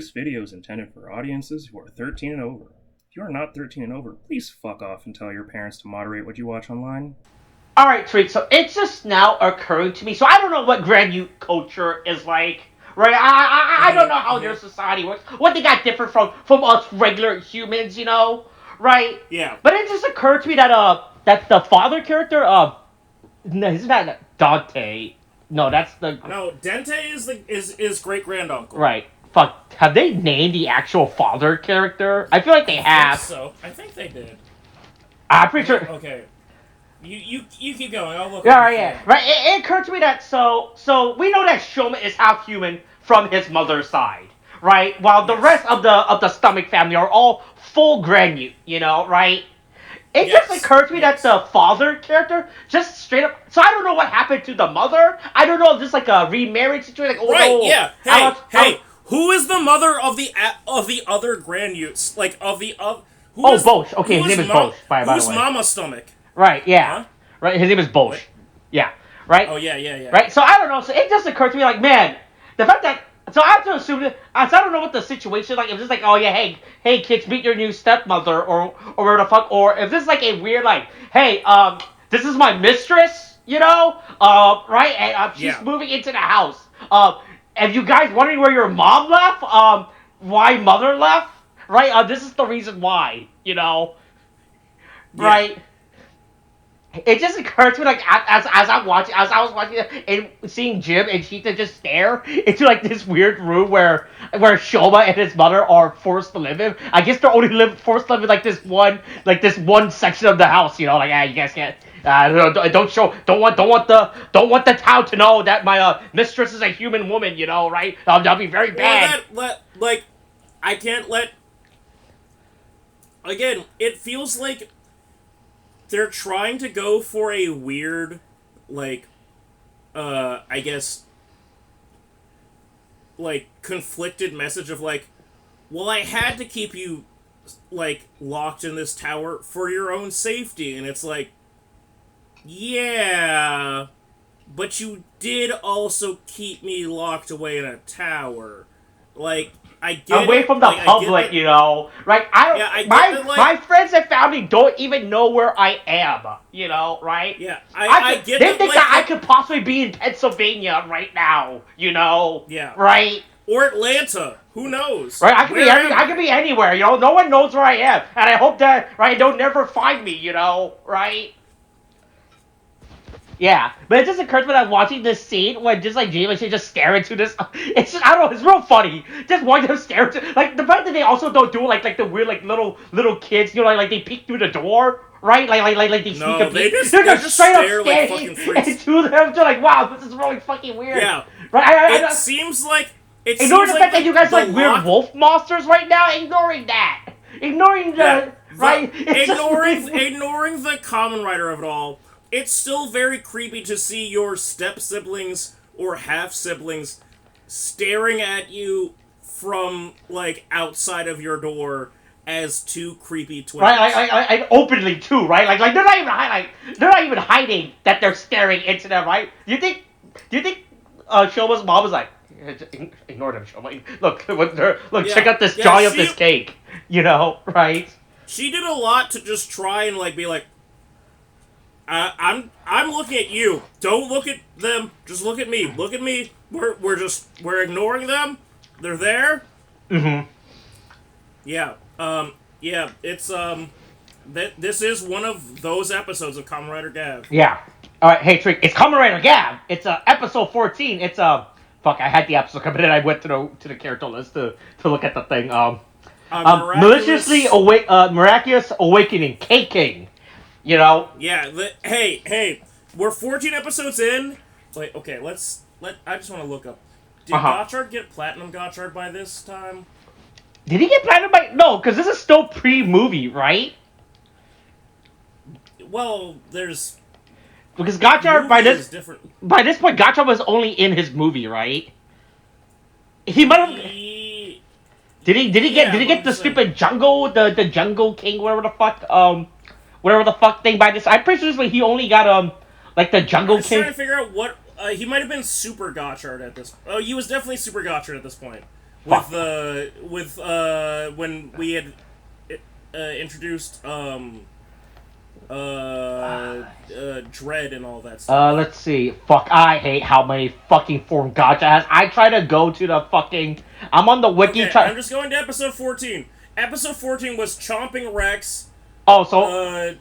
This video is intended for audiences who are 13 and over. If you are not 13 and over, please fuck off and tell your parents to moderate what you watch online. Alright, Tariq, so it's just now occurring to me, so I don't know what Grand Youth culture is like, right? I don't know how their society works, what they got different from us regular humans, you know, right? Yeah. But it just occurred to me that the father character, no, he's not Dante. No, that's the... No, Dente is great-granduncle. Right. Fuck, have they named the actual father character? I feel like they have. I think they did. I'm pretty sure... Okay. You keep going. I'll look. Yeah. Right. It occurred to me that so we know that Shoma is half human from his mother's side, right? While the rest of the stomach family are all full Grand, you know, right? It just occurred to me that the father character just straight up. So I don't know what happened to the mother. I don't know if this is like a remarriage situation. Like, right? Yeah. Hey. Who is the mother of the other Grand Youths? Like of the Bosch. Okay, his name is Bosch. By the way. Who's Mama's stomach? Right, yeah. Huh? Right, his name is Bosch. Yeah, right? Oh, yeah. Right, so I don't know, so it just occurred to me, like, man, the fact that, so I have to assume that, so I don't know what the situation is like, if this is like, oh yeah, hey kids, meet your new stepmother, or where the fuck, or if this is like a weird, like, hey, this is my mistress, you know, right, and she's moving into the house, if you guys wondering where your mom left, why mother left, right, this is the reason why, you know, right? It just occurred to me, like, as I was watching it, and seeing Jim and Cheetah just stare into, like, this weird room where Shoma and his mother are forced to live in. I guess they're only forced to live in, like, this one section of the house, you know, like, you guys can't, don't want the town to know that my, mistress is a human woman, you know, right? That'll be very bad. I can't let, again, it feels like they're trying to go for a weird, like, I guess, like, conflicted message of, like, well, I had to keep you, like, locked in this tower for your own safety. And it's like, yeah, but you did also keep me locked away in a tower. Like, I get away from the public, you know, right? My friends and family don't even know where I am, you know, right? Yeah, I get they think that I could possibly be in Pennsylvania right now, you know? Yeah. Right? Or Atlanta. Who knows? Right? I could be anywhere, you know? No one knows where I am. And I hope that, right, they'll never find me, you know? Right? Yeah, but it just occurred to me that I'm watching this scene when just like Jamie should just stare into this. It's just, I don't know, it's real funny. Just watching them stare into, like, the fact that they also don't do like the weird like little kids, you know, like they peek through the door, right? Like they sneak a peek. They're just straight up like fucking freaks. into them. They're like, wow, this is really fucking weird. Yeah, right. It seems like ignoring the fact that you guys like weird wolf monsters right now. Ignoring that. Ignoring the right. Ignoring the Kamen Rider of it all. It's still very creepy to see your step-siblings or half-siblings staring at you from, like, outside of your door as two creepy twins. Right, like openly, too, right? Like they're not even hiding that they're staring into them, right? Do you think Shoma's mom was like, ignore them, Shoma. Look, check out this joy of this cake. You know, right? She did a lot to just try and, like, be like, I'm looking at you. Don't look at them. Just look at me. Look at me. We're ignoring them. They're there. Mm-hmm. Yeah. Yeah. It's this is one of those episodes of Kamen Rider Gavv. Yeah. All right. Hey, Tariq. It's Kamen Rider Gavv. It's episode 14. It's fuck. I had the episode come in and I went to the character list to look at the thing. Miraculous Awakening. K-King. You know? Yeah, hey, we're 14 episodes in. Wait, okay, I just want to look up. Did Gotchard get Platinum Gotchard by this time? Did he get Platinum by... No, because this is still pre-movie, right? Well, there's... Because Gotchard, by this point, Gotchard was only in his movie, right? He might have... Did he get the stupid Jungle, the Jungle King, whatever the fuck, whatever the fuck thing by this. I'm pretty sure he only got like the Jungle King. I'm trying to figure out what he might have been Super Gotchard at this. Oh, he was definitely Super Gotchard at this point. when we had introduced Dread and all that stuff. Let's see. Fuck, I hate how many fucking form gacha has. I try to go to the fucking... I'm on the wiki... Okay, I'm just going to episode 14. Episode 14 was Chomping Rex, Oh, so...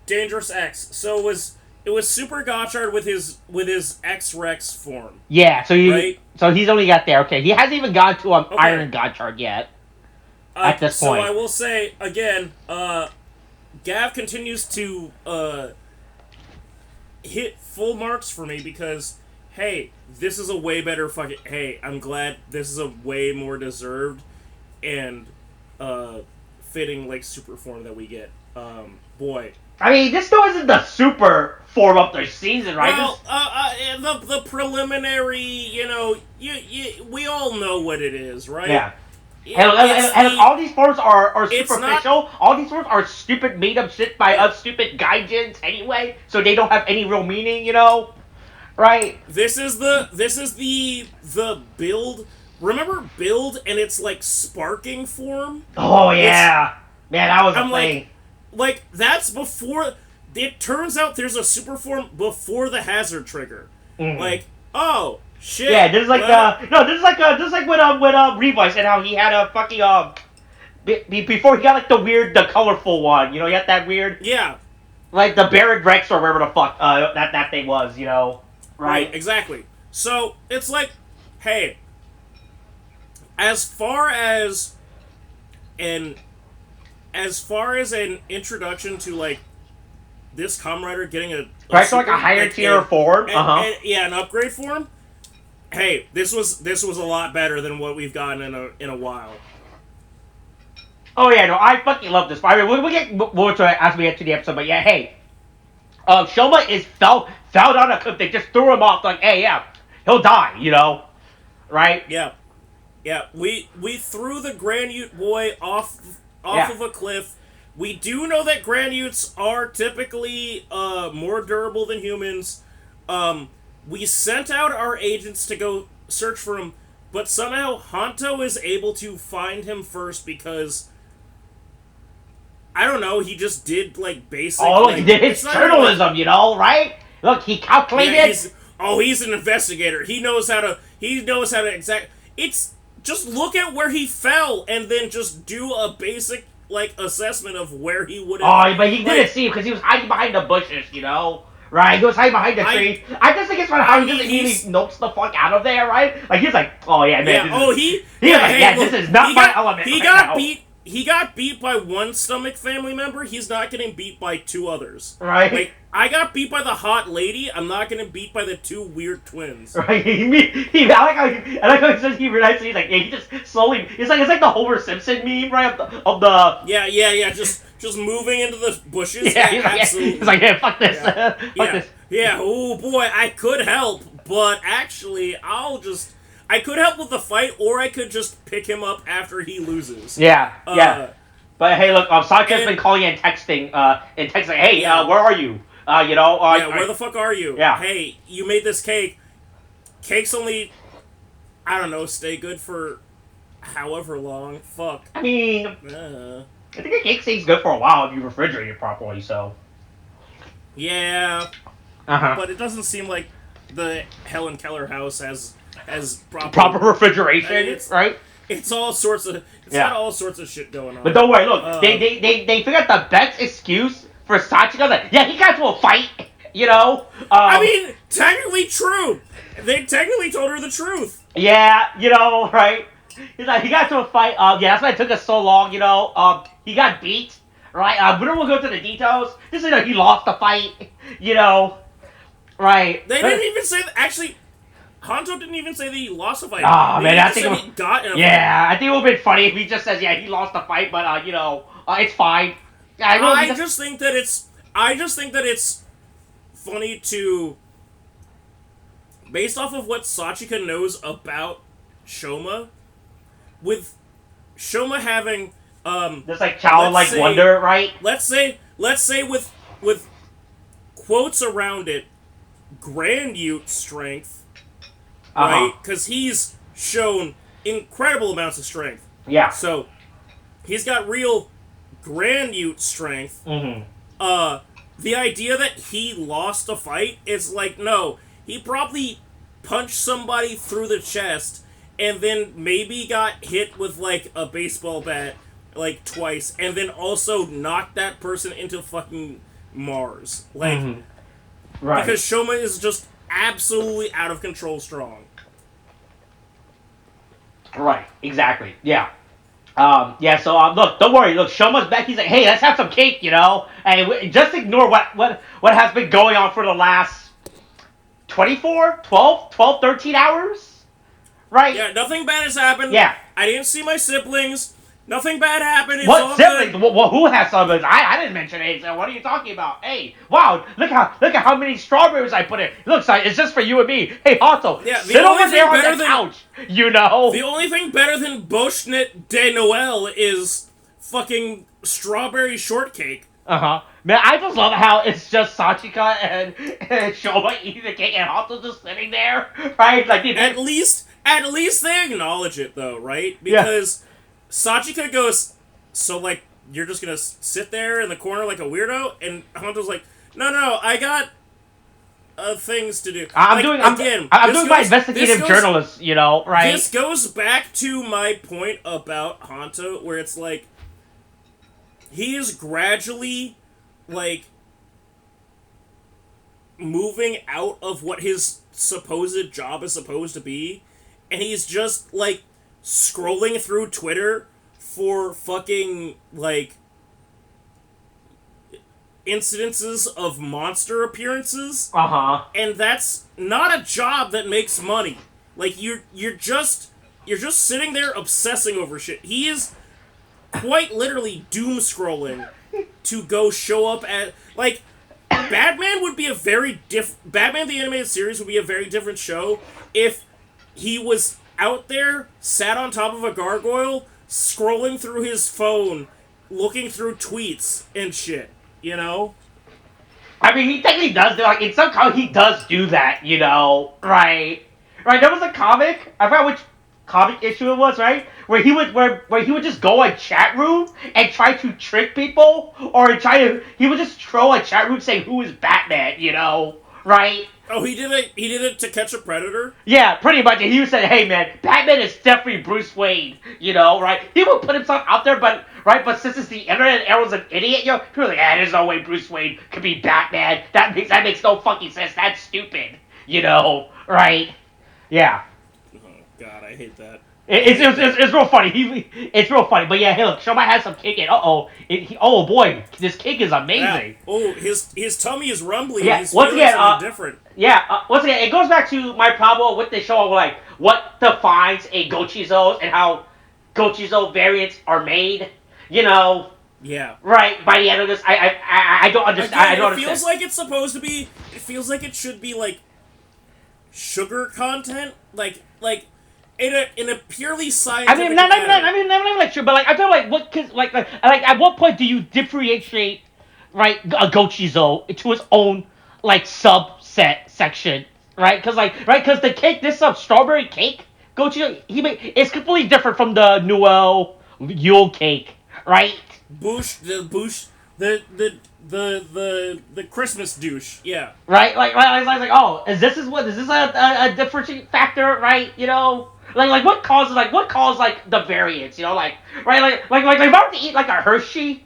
Dangerous X. So it was Super Gotchard with his X-Rex form. Yeah, so right? he's only got there. Okay, he hasn't even gone to Okay. Iron Gotchard yet. At this point. So I will say, again, Gavv continues to hit full marks for me because, hey, this is a way better fucking... Hey, I'm glad this is a way more deserved and fitting, like, super form that we get. Boy. I mean, this still isn't the super form of the season, right? Well, the preliminary, you know, we all know what it is, right? Yeah. And all these forms are superficial. All these forms are stupid made-up shit by us stupid gaijins anyway, so they don't have any real meaning, you know? Right? This is the build. Remember build and it's like sparking form? Oh yeah. Man, that was a thing. Like that's before it turns out there's a super form before the hazard trigger. Mm. Like, oh shit. Yeah, this is like this is like when Revice and how he had a fucking before he got like the colorful one, you know, he had that weird like the Barrett Rex or whatever the fuck that thing was, you know. Right, exactly. So it's like, hey, as far as an introduction to like this Kamen Rider getting a so like a higher tier form, an upgrade form. Hey, this was a lot better than what we've gotten in a while. Oh yeah, no, I fucking love this. I mean, we'll get more to it as we get to the episode, but yeah, hey, Shoma fell down a cliff. They just threw him off, like, hey, yeah, he'll die, you know, right? Yeah. We threw the Granute boy off of a cliff. We do know that Granutes are typically more durable than humans. We sent out our agents to go search for him, but somehow Hanto is able to find him first because, I don't know, he just did, like, basic... Oh, look, he did his journalism, you know, right? Look, he calculated... Yeah, he's an investigator. He knows how to It's... Just look at where he fell and then just do a basic, like, assessment of where he would have... Oh, but he didn't see him because he was hiding behind the bushes, you know? Right, he was hiding behind the tree. I just think it's funny how he just immediately nopes the fuck out of there, right? Like, he's like, oh yeah, man. This is not my element. He got beat by one stomach family member. He's not getting beat by two others. Right. Like, I got beat by the hot lady. I'm not getting beat by the two weird twins. Right. I like how he says he realized he's like, yeah, he just slowly. It's like the Homer Simpson meme, right? Of the. Yeah. Just moving into the bushes. Yeah, absolutely. He's like, yeah, fuck this. Yeah. Fuck this. Yeah. Oh boy, I could help, but actually, I could help with the fight, or I could just pick him up after he loses. Yeah. But hey, look, Sanka's been calling and texting, hey, where are you? Where the fuck are you? Yeah. Hey, you made this cake. Cake's only, I don't know, stay good for however long. Fuck. I mean, I think a cake stays good for a while if you refrigerate it properly, so. Yeah. But it doesn't seem like the Helen Keller house has proper refrigeration, right? It's all sorts of got all sorts of shit going on. But don't worry, look, they figured out the best excuse for Sachiko that he got to a fight, you know. I mean, technically true. They technically told her the truth. Yeah, you know, right? He's like, he got to a fight. That's why it took us so long, you know. He got beat, right? We don't want to go into the details. Just so he lost the fight, you know. Right. They didn't even say that. Actually, Hanto didn't even say that he lost the fight. Oh, man, I think he got in a fight. I think it would have been funny if he just says, he lost the fight, but, it's fine. I just think that it's funny to, based off of what Sachika knows about Shoma, with Shoma having, this, childlike wonder, right? Let's say with quotes around it, Granute strength, right? Because he's shown incredible amounts of strength. Yeah. So, he's got real granute strength. Mm-hmm. The idea that he lost a fight is like, no, he probably punched somebody through the chest and then maybe got hit with, like, a baseball bat, like, twice, and then also knocked that person into fucking Mars. Like, Right. because Shoma is just absolutely out of control strong. Right, exactly. Yeah. So look, don't worry. Look, Shoma's back. He's like, hey, let's have some cake, you know? And just ignore what has been going on for the last 12, 13 hours? Right? Yeah, nothing bad has happened. Yeah. I didn't see my siblings. Nothing bad happened. It's What all siblings? good. Well, who has siblings? I didn't mention any, so what are you talking about? Hey, wow, look at how many strawberries I put in. Look, son, it's just for you and me. Hey, Hato, Yeah, sit over there on the couch, you know? The only thing better than Boschnet de Noël is fucking strawberry shortcake. Uh-huh. Man, I just love how it's just Sachika and Shoma eating the cake and Hato just sitting there, right? Like, At least they acknowledge it, though, right? Because Sachika goes, so, like, you're just gonna sit there in the corner like a weirdo? And Hanto's like, no, I got things to do. I'm doing my investigative journalist, you know, right? This goes back to my point about Hanto, where it's like, he is gradually, like, moving out of what his supposed job is supposed to be, and he's just, like, scrolling through Twitter for fucking, like, incidences of monster appearances. Uh-huh. And that's not a job that makes money. Like, you're just sitting there obsessing over shit. He is quite literally doom scrolling to go show up at, like, Batman would be a very Batman the Animated Series would be a very different show if he was out there, sat on top of a gargoyle, scrolling through his phone, looking through tweets and shit, you know? I mean, he technically does, like, in some comic, he does do that, you know, right? Right, there was a comic, I forgot which comic issue it was, right? Where he would just go in chat room and try to trick people, or he would just troll a chat room saying who is Batman, you know, right? Oh, he did it to catch a predator? Yeah, pretty much. And he said, hey man, Batman is definitely Bruce Wayne, you know, right? He would put himself out there, but since it's the internet and everyone's an idiot, you know, people are like, there's no way Bruce Wayne could be Batman. That makes no fucking sense. That's stupid, you know, right? Yeah. Oh god, I hate that. It's real funny. It's real funny. But yeah, hey, look, Shoma has some cake, and oh boy, this cake is amazing. Yeah. Oh, his tummy is rumbling. Yeah, He's once feeling again, something different. Yeah, once again, it goes back to my problem with the show, like what defines a Gochizo and how Gochizo variants are made. You know. Yeah. Right. By the end of this, I don't understand. Again, I don't understand. It feels like it's supposed to be. It feels like it should be like sugar content, like. In a purely scientific I mean, not even like sure, but like I feel like what, cause like at what point do you differentiate, right, a Gochizo to its own like subset section, right? Because the cake, this strawberry cake Gochizo, it's completely different from the Noel Yule cake, right? The Christmas douche, yeah. Right, like oh, is this a differentiating factor, right? You know. Like what causes the variance, you know, like if I were to eat like a Hershey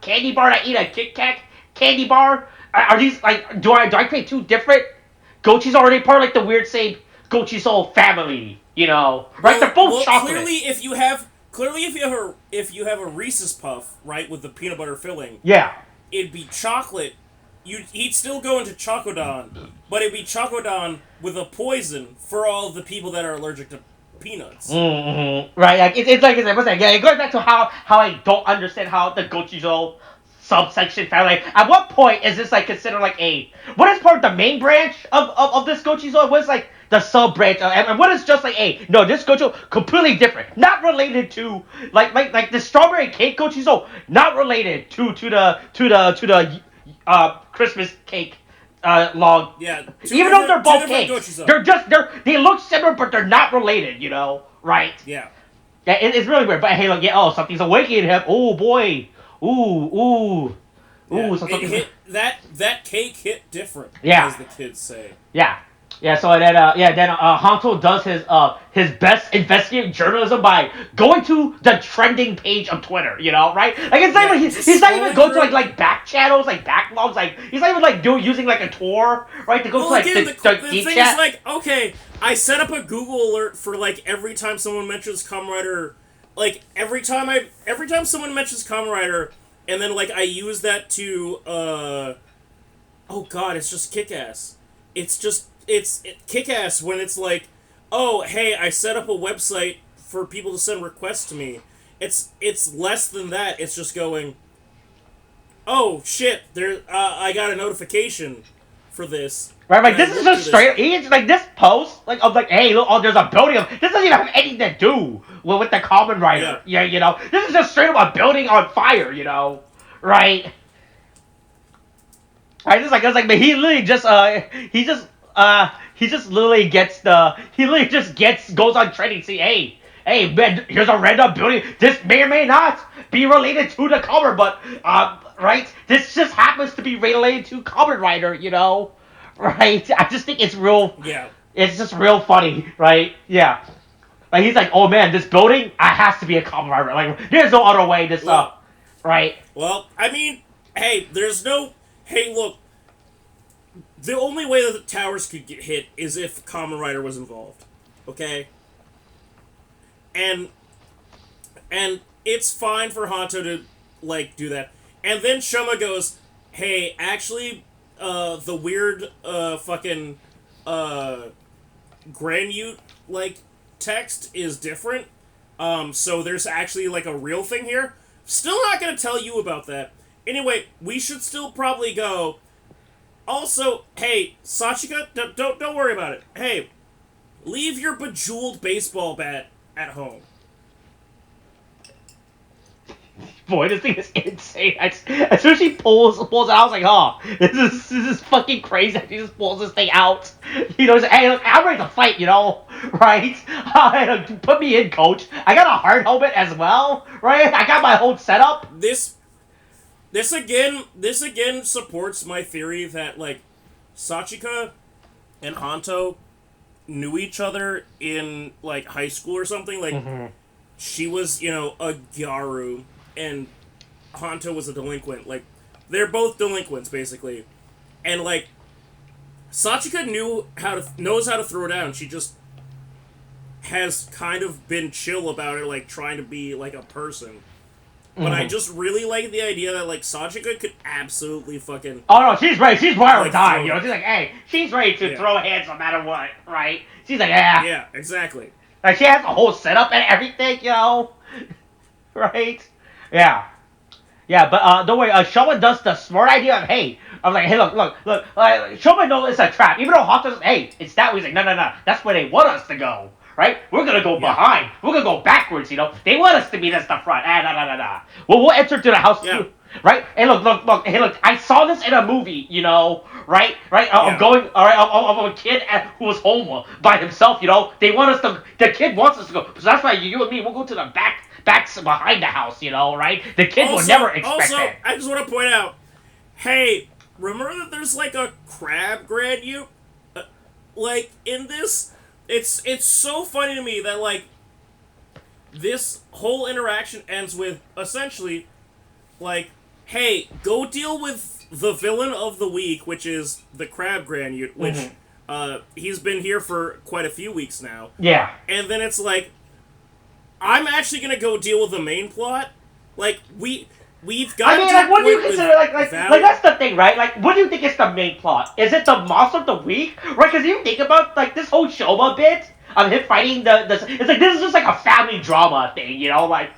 candy bar and I eat a Kit Kat candy bar, are these like do I create two different Gochis already part of like the weird same Gochizo family, you know? Right? They're both chocolate. Clearly if you have a Reese's Puff, right, with the peanut butter filling, yeah, it'd be chocolate. He'd still go into Chokodon, but it'd be Chokodon with a poison for all of the people that are allergic to peanuts. Mm-hmm. Right, like it's like I was saying, yeah, it goes back to how I don't understand how the Gochizo subsection family. Like, at what point is this like considered like what is part of the main branch of this Gochizo? What is like the sub branch, and what is just like no, this Gochizo completely different, not related to like the strawberry cake Gochizo, not related to the Christmas cake long. Yeah. Even though they're both different cakes, Gochis. they look similar, but they're not related. Right? Yeah. Yeah, it's really weird. But hey, look, yeah, something's awakening him. Oh boy. Ooh. Yeah. So It hit that cake hit different. Yeah. As the kids say. Yeah. Yeah, so then Hanto does his best investigative journalism by going to the trending page of Twitter, right? Like it's not even he's not even going to like back channels, like backlogs, like he's not even like using like a tour, right? To go to like again, the thing chat. is like, okay, I set up a Google alert for like every time someone mentions Kamen Rider, like every time someone mentions Kamen Rider, and then like I use that to oh god, it's just kick-ass. It's kick-ass when it's like, oh, hey, I set up a website for people to send requests to me. It's less than that. It's just going, oh, shit, I got a notification for this. Right, like this is just straight. He's like this post, like of like, hey, look, there's a building. This doesn't even have anything to do with the Kamen Rider. Yeah, this is just straight up a building on fire. Right? I just like, but he literally just he just literally goes on trending. See, hey, man, here's a random building. This may or may not be related to the Kamen, but right, this just happens to be related to Kamen Rider. Right? I just think it's real. Yeah. It's just real funny, right? Yeah. Like he's like, oh man, this building, it has to be a Kamen Rider. Like, there's no other way. Right? Well, I mean, hey, look. The only way that the towers could get hit is if Kamen Rider was involved. Okay? And it's fine for Hanto to, like, do that. And then Shoma goes, hey, actually, the weird, fucking, Granute, like, text is different. So there's actually, like, a real thing here. Still not gonna tell you about that. Anyway, we should still probably go. Also, hey, Sachika, don't worry about it. Hey, leave your bejeweled baseball bat at home. Boy, this thing is insane. As soon as she pulls it out, I was like, oh, this is fucking crazy. She just pulls this thing out. She's like, hey, look, I'm ready to fight, right? Put me in, coach. I got a hard helmet as well, right? I got my whole setup. This again supports my theory that, like, Sachika and Hanto knew each other in, like, high school or something. Like, she was, a gyaru, and Hanto was a delinquent. Like, they're both delinquents, basically. And, like, Sachika knows how to throw down. She just has kind of been chill about it, like, trying to be, like, a person. But I just really like the idea that, like, Sachika could absolutely fucking... Oh, no, she's ready. She's wired to die, She's like, hey, she's ready to throw hands no matter what, right? She's like, yeah. Yeah, exactly. Like, she has a whole setup and everything, Right? Yeah. Yeah, but don't worry. Shoma does the smart idea of, hey, I'm like, hey, look. Shoma knows it's a trap. Even though Hanto's, hey, it's that way. He's like, no. That's where they want us to go. Right? We're gonna go behind. We're gonna go backwards, They want us to meet us the front. Nah. Well, we'll enter to the house too. Right? Hey, look. Hey, look. I saw this in a movie, Right? Of a kid who was home by himself, They want us to, the kid wants us to go. So that's why you and me, we'll go to the backs behind the house, right? The kid will never expect that. I just want to point out, hey, remember that there's, like, a crab Granute? Like, in this... It's so funny to me that, like, this whole interaction ends with, essentially, like, hey, go deal with the villain of the week, which is the Crab Granute, which, he's been here for quite a few weeks now. Yeah. And then it's like, I'm actually gonna go deal with the main plot. Like, we've got. I mean, like, what do you consider like that's the thing, right? Like, what do you think is the main plot? Is it the monster of the week, right? Because you think about like this whole Shoma bit of him fighting it's like this is just like a family drama thing, right?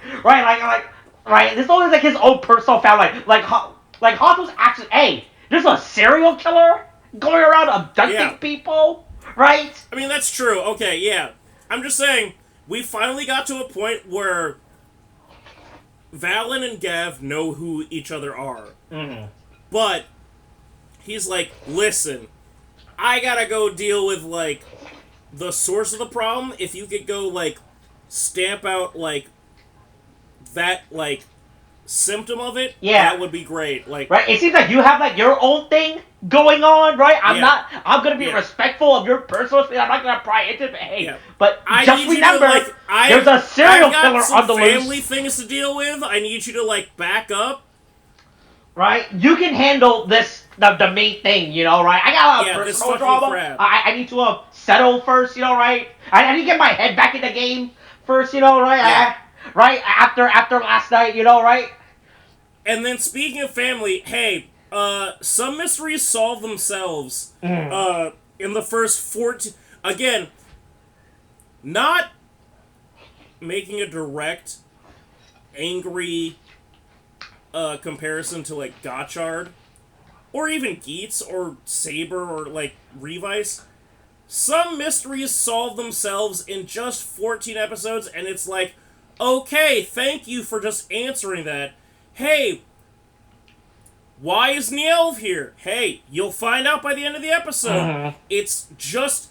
Right. This is always like his own personal family, like Hanto's actually, hey, there's a serial killer going around abducting people, right? I mean, that's true. Okay, yeah. I'm just saying, we finally got to a point where Valen and Gavv know who each other are. But he's like, listen, I gotta go deal with, like, the source of the problem. If you could go, like, stamp out, like, that, like, symptom of it, that would be great. Like, right? It seems like you have, like, your own thing going on, right? I'm gonna be respectful of your personal space. I'm not gonna pry into it, but hey, but just remember, there's a serial killer on the loose. Family things to deal with. I need you to, like, back up. Right? You can handle this, the main thing, you know, right? I got a personal drama. I need to settle first, you know, right? I need to get my head back in the game first, you know, right? Yeah. Right? After last night, you know, right? And then speaking of family, hey, some mysteries solve themselves. In the first 14... Again, not making a direct, angry comparison to, like, Gotchard, or even Geats, or Saber, or, like, Revice. Some mysteries solve themselves in just 14 episodes, and it's like, okay, thank you for just answering that. Hey, why is Nielv here? Hey, you'll find out by the end of the episode. It's just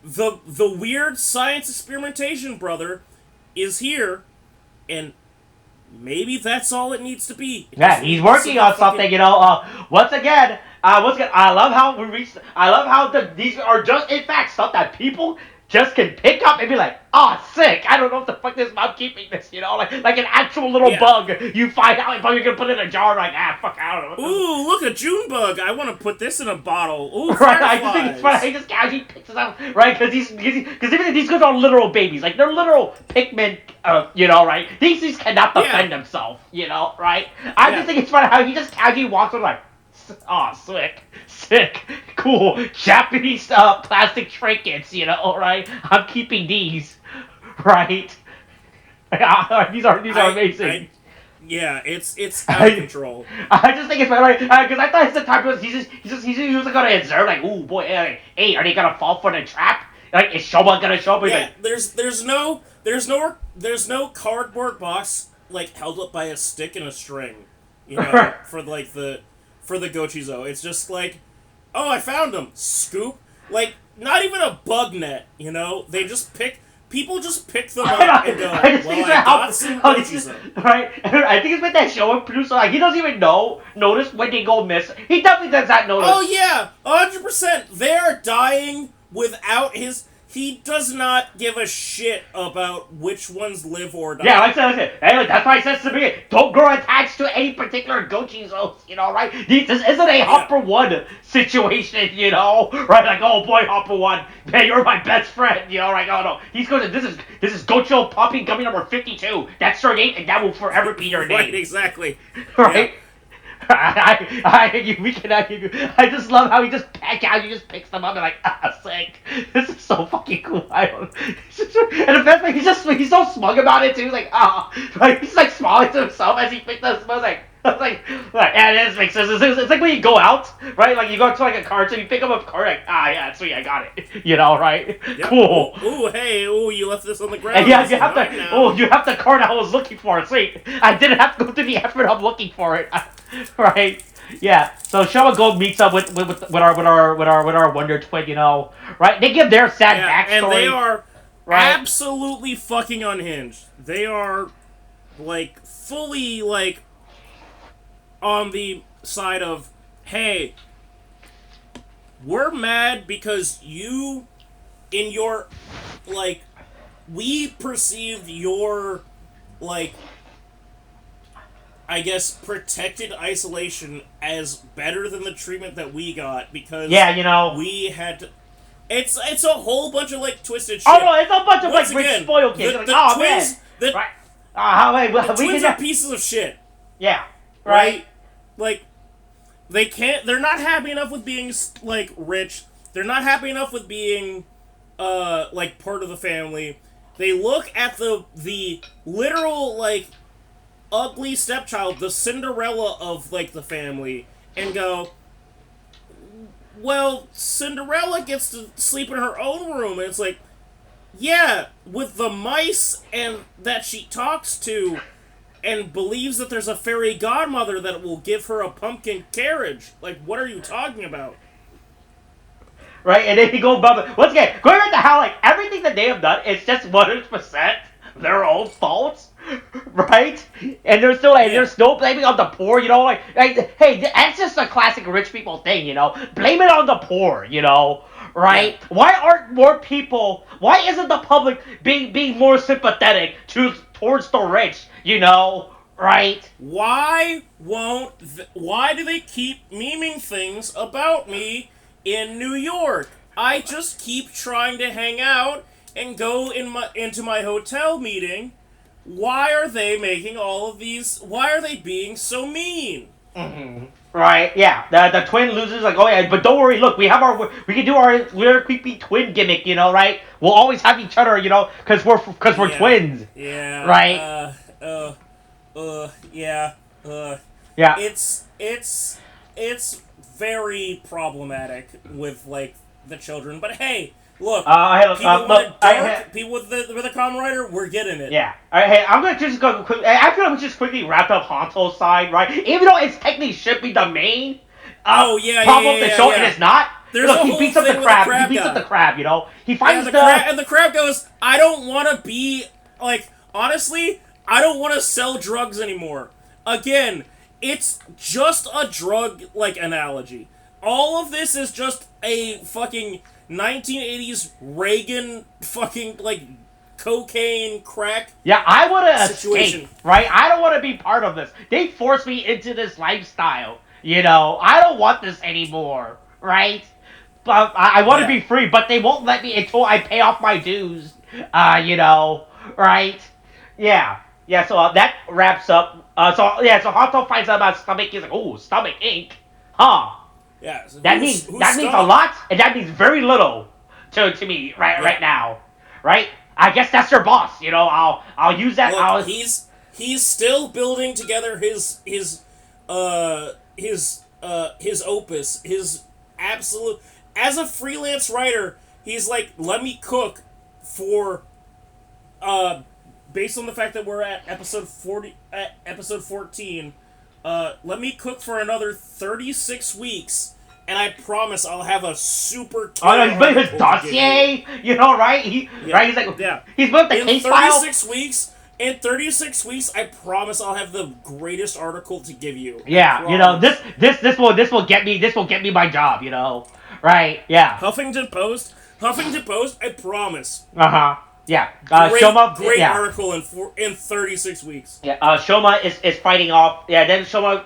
the weird science experimentation brother is here, and maybe that's all it needs to be. He's working on something, you know. Once again, I love how these are just, in fact, stuff that people just can pick up and be like, oh, sick. I don't know what the fuck this. I'm keeping this, you know, like an actual little bug. You find out, but you're gonna put it in a jar, like, fuck, I don't know. Ooh, look, a June bug. I want to put this in a bottle. Ooh, right, I just think it's funny. He just casually picks it up, right? Because even these guys are literal babies, like they're literal Pikmin, you know, right? These cannot defend themselves, you know, right? I just think it's funny how he just casually walks on like, oh, sick, cool, Japanese plastic trinkets, you know, right? I'm keeping these, right? These are amazing. It's out of control. I just think it's funny, because I thought the time he was gonna observe, like, ooh boy, hey, are they gonna fall for the trap? Like, is Shoma gonna show up? Yeah, like, there's no cardboard box, like, held up by a stick and a string, you know, for the Gochizo. It's just like, oh, I found him. Scoop. Like, not even a bug net, you know? People just pick them up and go, I got some Gochizo. Right? I think it's with that show and producer, like, he doesn't even notice when they go miss. He definitely does not notice. Oh, yeah. 100%. They are dying without his... He does not give a shit about which ones live or die. Yeah, like I said, hey, that's why he says to me, don't grow attached to any particular Gochizos, you know, right? This isn't a Hopper 1 situation, you know? Right, like, oh boy, Hopper 1, man, you're my best friend, you know, right? Oh no, this is Gocho Puppy Gummy number 52. That's your name, and that will forever be your name. Right, exactly. Right? Yeah. I just love how he just picks them up and like, sick. This is so fucking cool. And the best thing, he's so smug about it too. He's like, right? He's like smiling to himself as he picks them up. Yeah, this makes sense. It's like when you go out, right? Like you go to like a card, so you pick up a card, like, yeah, sweet, I got it. You know, right? Yep. Cool. Ooh, hey, you left this on the ground. And yeah, you have the card I was looking for. Sweet. I didn't have to go through the effort of looking for it. Right? Yeah. So Shoma Gold meets up with our Wonder Twin, you know, right? They give their sad backstory, and they are absolutely fucking unhinged. They are like fully like on the side of, hey, we're mad because you, in your, like, we perceived your, like, I guess, protected isolation as better than the treatment that we got because we had to... It's a whole bunch of, like, twisted shit. Oh, no, it's a bunch of, like, rich spoiled kids. The twins, man. The twins are pieces of shit. Yeah. Right? Like, they're not happy enough with being, like, rich. They're not happy enough with being, like, part of the family. They look at the literal, like, ugly stepchild, the Cinderella of, like, the family, and go, well, Cinderella gets to sleep in her own room, and it's like, yeah, with the mice and that she talks to, and believes that there's a fairy godmother that will give her a pumpkin carriage. Like, what are you talking about? Right, and then he go above. Once again, going back to how like everything that they have done is just 100% their own fault, right? And they're still like they're still blaming on the poor, like hey, that's just a classic rich people thing, blame it on the poor, right? Yeah. Why aren't more people? Why isn't the public being more sympathetic towards the rich, right? Why do they keep memeing things about me in New York? I just keep trying to hang out and go into my hotel meeting. Why are they making all of these? Why are they being so mean? Mm-hmm. Right? Yeah. The twin losers like, oh yeah, but don't worry. Look, we can do our weird creepy twin gimmick. Right? We'll always have each other. Because we're twins. Yeah. Right. Yeah. Yeah. It's very problematic with like the children, but hey, look, people with the Kamen Rider, we're getting it. Yeah. All right, hey, I'm gonna just go quick. I feel like we just quickly wrap up Hanto's side, right? Even though it's technically should be the main problem of the show, and it's not. He beats up the crab. He beats up the crab. He finds and the crab goes, I don't want to be like honestly, I don't want to sell drugs anymore. Again, it's just a drug-like analogy. All of this is just a fucking 1980s Reagan fucking, like, cocaine, crack Yeah, I want to situation. Escape, right? I don't want to be part of this. They forced me into this lifestyle, I don't want this anymore, right? But I want to be free, but they won't let me until I pay off my dues, right? Yeah. Yeah, so that wraps up. So Hanto finds out about stomach. He's like, "Oh, stomach ink, huh?" Yeah, so that means a lot, and that means very little to me right now, right? I guess that's your boss. I'll use that. Look, he's still building together his opus, his absolute. As a freelance writer, he's like, let me cook for based on the fact that we're at episode 14, let me cook for another 36 weeks, and I promise I'll have a super. Oh no, he's built his dossier, right? Right? He's like, he's built the case file. In 36 weeks, I promise I'll have the greatest article to give you. Yeah, this will get me my job, right? Yeah. Huffington Post, I promise. Yeah. Great article in 36 weeks. Yeah. Shoma is fighting off. Yeah. Then Shoma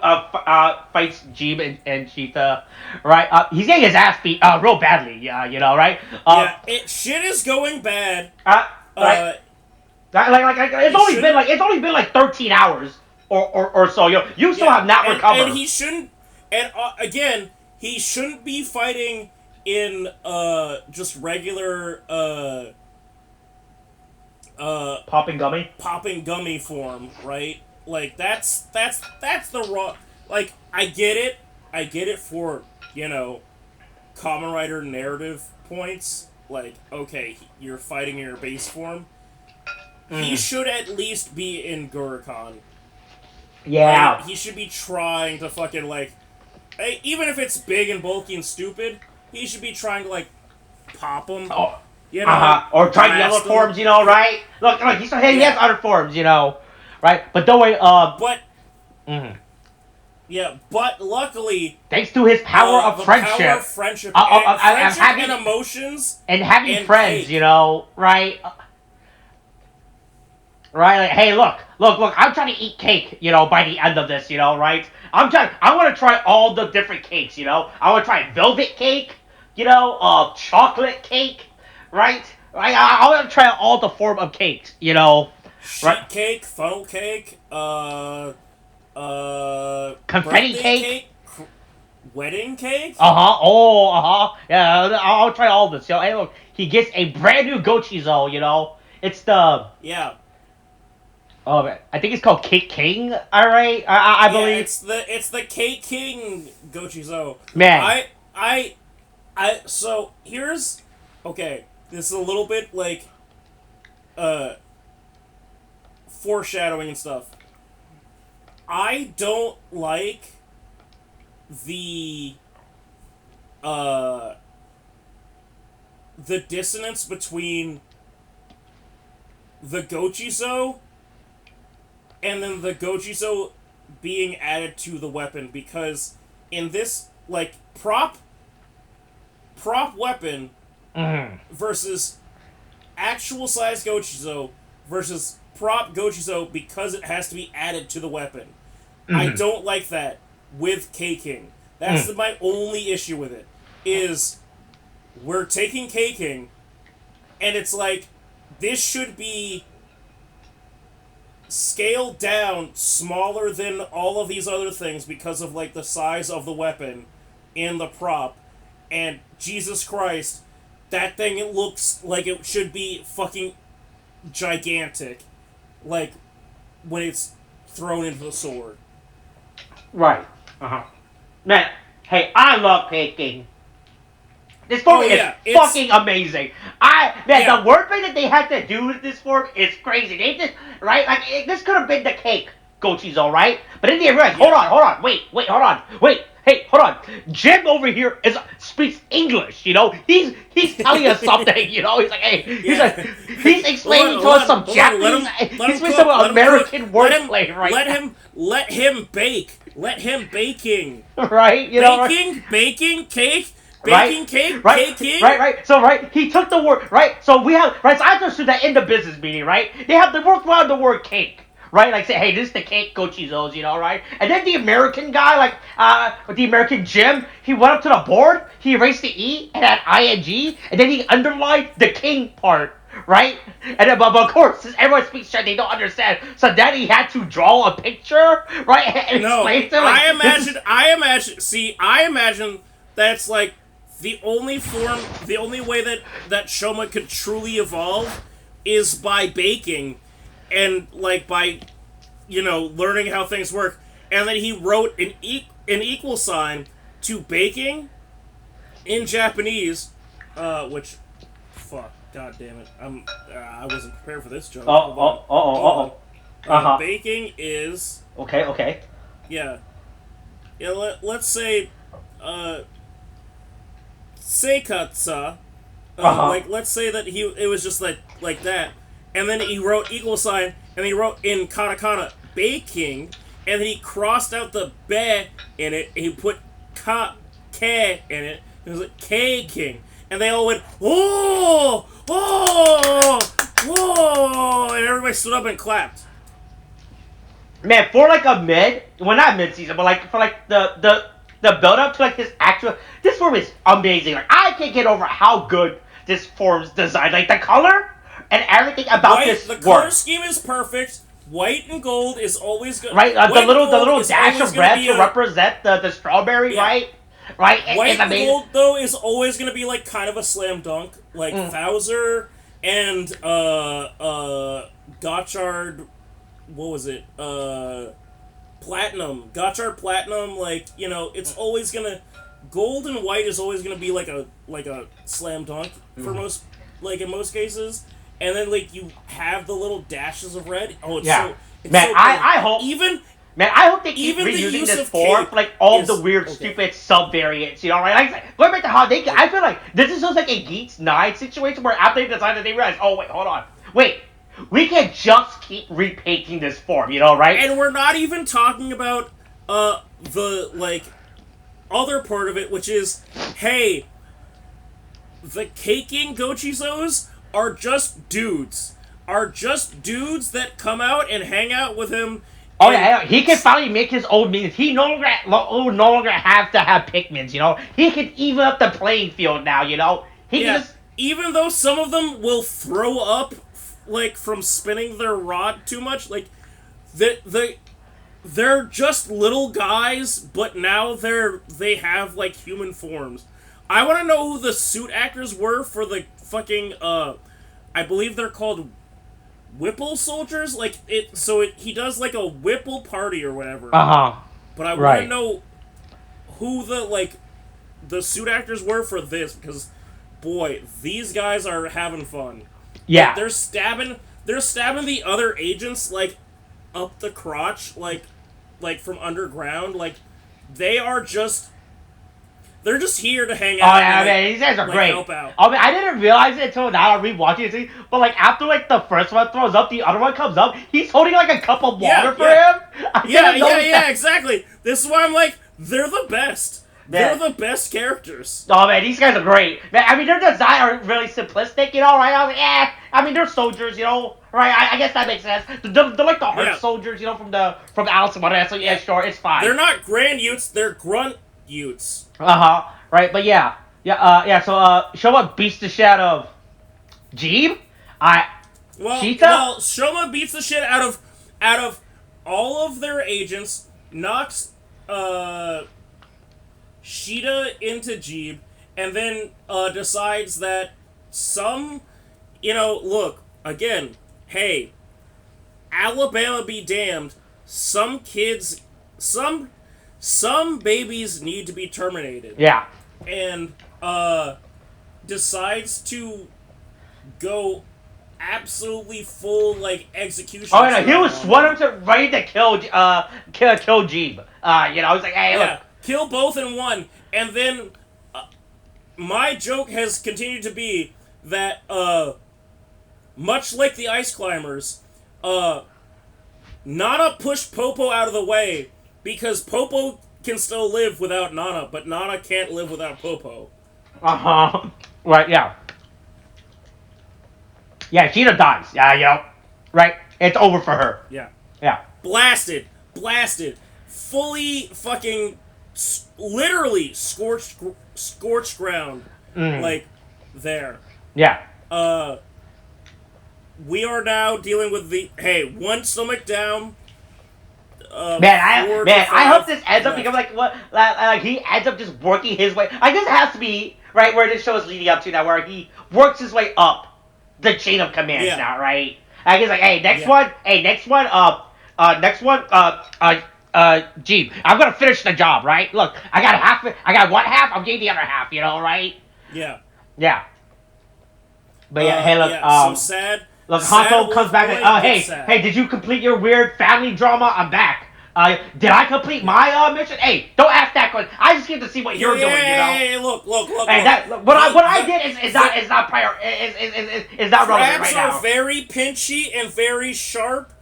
fights Jeeb and Cheetah. Right. He's getting his ass beat real badly. Yeah. Right. Shit is going bad. Right. It's only been like 13 hours or so. You still have not recovered. And he shouldn't. And again, he shouldn't be fighting in just regular popping gummy form, right? Like that's the wrong. Like I get it for Kamen Rider narrative points. Like okay, you're fighting in your base form. He should at least be in Gurukhan. Yeah. Right? He should be trying to fucking like, even if it's big and bulky and stupid, he should be trying to like pop him. Oh. Or try the other forms, right? Look, he has other forms, right? But don't worry, Yeah, but luckily, thanks to his power of friendship, and emotions, and having friends, cake. Right? Right? Like, hey, look! I'm trying to eat cake, by the end of this, right? I want to try all the different cakes, I want to try velvet cake, chocolate cake. Right? I want to try all the form of cakes, Sheet right? cake, funnel cake, confetti cake, wedding cake. Yeah, I'll try all this. Hey, look, he gets a brand new Gochizo. It's the I think it's called Cake King. All right, I believe it's the Cake King Gochizo. Man, so here's okay. This is a little bit like foreshadowing and stuff. I don't like the dissonance between the Gochizo and then the Gochizo being added to the weapon, because in this, like, prop weapon versus actual size Gochizo versus prop Gochizo, because it has to be added to the weapon. I don't like that with K-King. That's my only issue with it, is we're taking K-King, and it's like, this should be scaled down smaller than all of these other things because of, like, the size of the weapon and the prop. And Jesus Christ, that thing, it looks like it should be fucking gigantic, like, when it's thrown into the sword. Right. Man, hey, I love K-King. This form is fucking amazing. The wordplay that they had to do with this form is crazy. They just, right? Like, this could have been the cake Gochizo, right? But then they realized, hold on, wait, hold on, hey, hold on. Jim over here speaks English, you know? He's telling us something, you know? He's like, hey, he's explaining to us some Japanese, he's with some American wordplay, right? Let him bake. Let him baking. Right? You know, baking, cake. Baking cake, caking. Right. So, he took the word, right? So we have, right? So I understood that in the business meeting, right? They have the work around the word cake, right? Like say, hey, this is the cake Gochizos, you know, right? And then the American guy, like, the American Jim, he went up to the board, he erased the E and had ing, and then he underlined the king part. Right? And then, but of course, since everyone speaks Chinese, they don't understand. So then he had to draw a picture, right? And explain to them. Like, I imagine that's like the only way that Shoma could truly evolve is by baking, and like by, you know, learning how things work. And then he wrote an equal sign to baking in Japanese, which, fuck. God damn it! I wasn't prepared for this joke. Baking is okay. Yeah. Let's say, seikatsa. Like, let's say that it was just like that, and then he wrote equal sign, and he wrote in katakana baking, and then he crossed out the be in it, and he put ke in it. It was like K-King. And they all went, oh, and everybody stood up and clapped. Man, for like a not mid-season, but like for like the build-up to like his actual, this form is amazing. Like, I can't get over how good this form's designed. Like, the color and everything about this The color scheme is perfect. White and gold is always good. Right, the little dash of red to represent the strawberry, right? Right, White and gold, though, is always going to be, like, kind of a slam dunk. Like, Bowser and, Gotchard, what was it? Platinum. Gotchard Platinum, like, you know, it's always going to... Gold and white is always going to be, like a slam dunk for most... Like, in most cases. And then, like, you have the little dashes of red. Oh, it's so... It's Man, so I hope... Man, I hope they keep Even the reusing use this of form cake for like all the is- weird, okay. stupid sub-variants, you know, right? Like, going back to how they, I feel like this is just like a Geeks 9 situation where after they decided, they realized, oh, wait, hold on. Wait, we can just keep repainting this form, you know, right? And we're not even talking about, the, like, other part of it, which is, hey, the caking Gochizos are just dudes. Are just dudes that come out and hang out with him. Oh yeah, he can finally make his own minions. He no longer have to have Pikmins, you know? He can even up the playing field now, you know? He can just... Even though some of them will throw up, like, from spinning their rod too much, like, they're just little guys, but now they have, like, human forms. I want to know who the suit actors were for the fucking, I believe they're called Whipple soldiers. Like, he does, like, a Whipple party or whatever. But I want to know who the suit actors were for this, because, boy, these guys are having fun. Yeah. Like, they're stabbing the other agents, like, up the crotch, like, like from underground, like they are just. They're just here to hang Oh out. yeah, and, man, these guys are like, great. help out. I mean, I didn't realize it until now I'm rewatching it. But like after like the first one throws up, the other one comes up. He's holding like a cup of water for him. Yeah, exactly. This is why I'm like, they're the best. They're the best characters. Oh man, these guys are great. Man, I mean, their design are really simplistic, you know, right? I was like, I mean, they're soldiers, you know, right? I guess that makes sense. They're like the heart soldiers, you know, from Alice in Wonderland. So yeah, sure, it's fine. They're not grand Utes, they're grunt Utes. Right, but yeah. So Shoma beats the shit out of Jeeb. Cheetah? Shoma beats the shit out of all of their agents, knocks Sheeta into Jeeb, and then decides that look, again, hey, Alabama be damned, some babies need to be terminated. Yeah. And decides to go absolutely full like execution. Oh no, he was ready to kill Jeeb. You know, he's like, hey, look, kill both in one. And then my joke has continued to be that much like the Ice Climbers, Nana pushed Popo out of the way because Popo can still live without Nana, but Nana can't live without Popo. Right, yeah. Yeah, Cheetah dies. Yeah, you know. Right? It's over for her. Yeah. Yeah. Blasted. Fully fucking, literally scorched ground. Like, there. Yeah. We are now dealing with one stomach down. I hope this ends up becoming like what? Like he ends up just working his way. I guess it has to be right where this show is leading up to now, where he works his way up the chain of commands now, right? I guess like, next one, Jeeb, I'm gonna finish the job, right? Look, I got one half, I'm getting the other half, you know, right? Yeah. Yeah. But hey, look, so sad. Look, Hanto comes back and, hey, did you complete your weird family drama? I'm back. Did I complete my mission? Hey, don't ask that question. I just get to see what you're doing, you know. Hey, look. Hey, what I did is not relevant right now. Crabs are very pinchy and very sharp.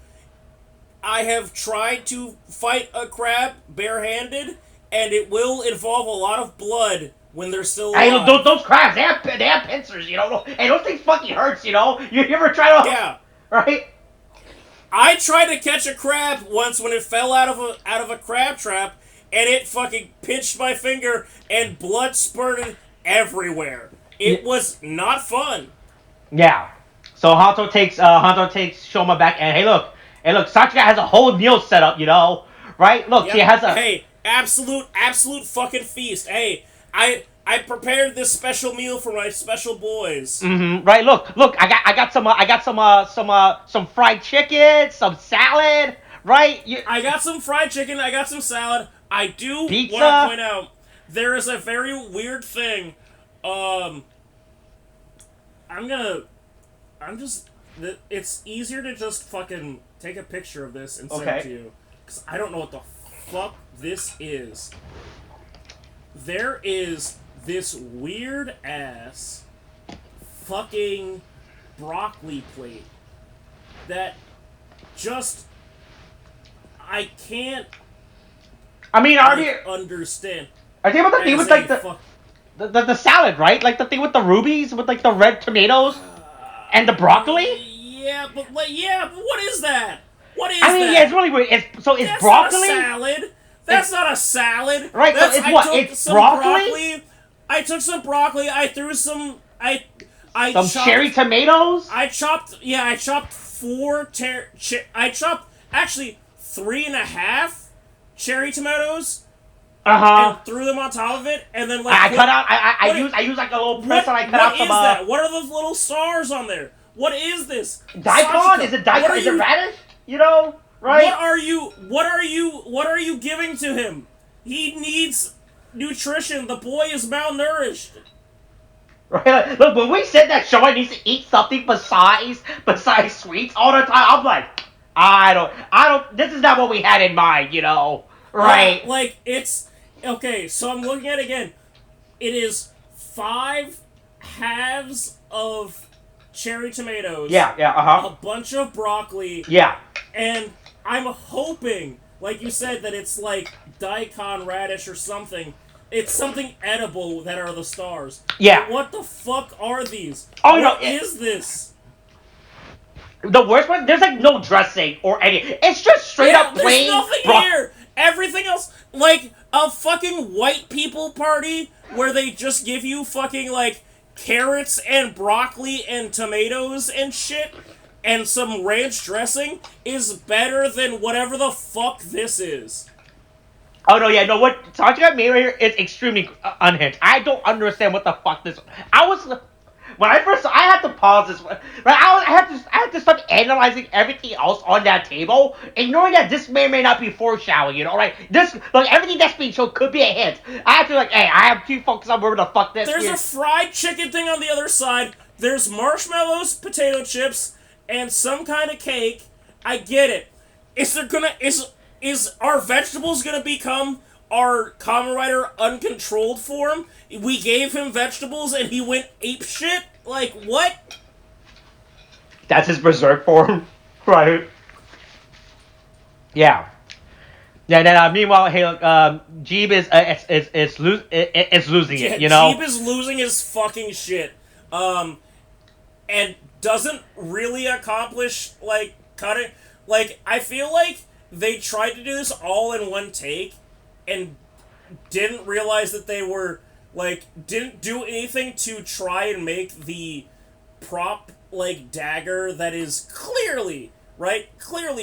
I have tried to fight a crab barehanded, and it will involve a lot of blood when they're still alive. Hey, look, those crabs, they have pincers, you know. Hey, those things fucking hurts, you know. You ever try to? Yeah. Right. I tried to catch a crab once when it fell out of a crab trap, and it fucking pinched my finger, and blood spurted everywhere. It was not fun. Yeah. So Hanto takes Shoma back, and hey look, Sachika has a whole meal set up, you know, right? Look, she has a absolute fucking feast. Hey, I prepared this special meal for my special boys. Mm-hmm. Right. Look. I got some fried chicken, some salad. Right. I got some fried chicken. I got some salad. I do want to point out there is a very weird thing. It's easier to just fucking take a picture of this and send it to you, because I don't know what the fuck this is. There is this weird ass fucking broccoli plate that just I can't understand. Are they about the thing with like the salad, right? Like the thing with the rubies, with like the red tomatoes and the broccoli? Yeah, but what is that? What is that? Yeah, it's really weird. It's broccoli. Not a salad. That's not a salad. Right, it's broccoli? I took some broccoli, I threw some some cherry tomatoes? I chopped 3.5 cherry tomatoes. And threw them on top of it, and then like I use like a little press and I cut out some. What is that? What are those little stars on there? What is this? Daikon? Is it daikon? Is it radish? You know, right? What are you giving to him? He needs nutrition. The boy is malnourished. Right? Look, when we said that Showa needs to eat something besides sweets all the time, I'm like, I don't. This is not what we had in mind, right? Like, it's... Okay, so I'm looking at it again. It is 5 halves of cherry tomatoes. Yeah, A bunch of broccoli. Yeah. And I'm hoping, like you said, that it's like daikon radish or something. It's something edible that are the stars. Yeah. But what the fuck are these? Oh, what is this? The worst one, there's like no dressing or any. It's just straight up plain. There's nothing here. Everything else, like a fucking white people party where they just give you fucking like carrots and broccoli and tomatoes and shit and some ranch dressing is better than whatever the fuck this is. Oh no, yeah, no. What Sanjay made right here is extremely unhinged. I don't understand what the fuck this. When I first, I had to pause this. Right, I had to start analyzing everything else on that table, ignoring that this may or may not be foreshadowing. Right? Everything that's being shown could be a hint. I have to hey, I have to focus on where the fuck this. There's a fried chicken thing on the other side. There's marshmallows, potato chips, and some kind of cake. I get it. Is our vegetables gonna become our Kamen Rider uncontrolled form? We gave him vegetables and he went apeshit? Like, what? That's his berserk form, right? Yeah. Yeah. Then meanwhile, hey, look, Jeeb is losing it. Jeeb is losing his fucking shit. And doesn't really accomplish cutting. Like, I feel like they tried to do this all in one take and didn't realize that they were, didn't do anything to try and make the prop, dagger that is clearly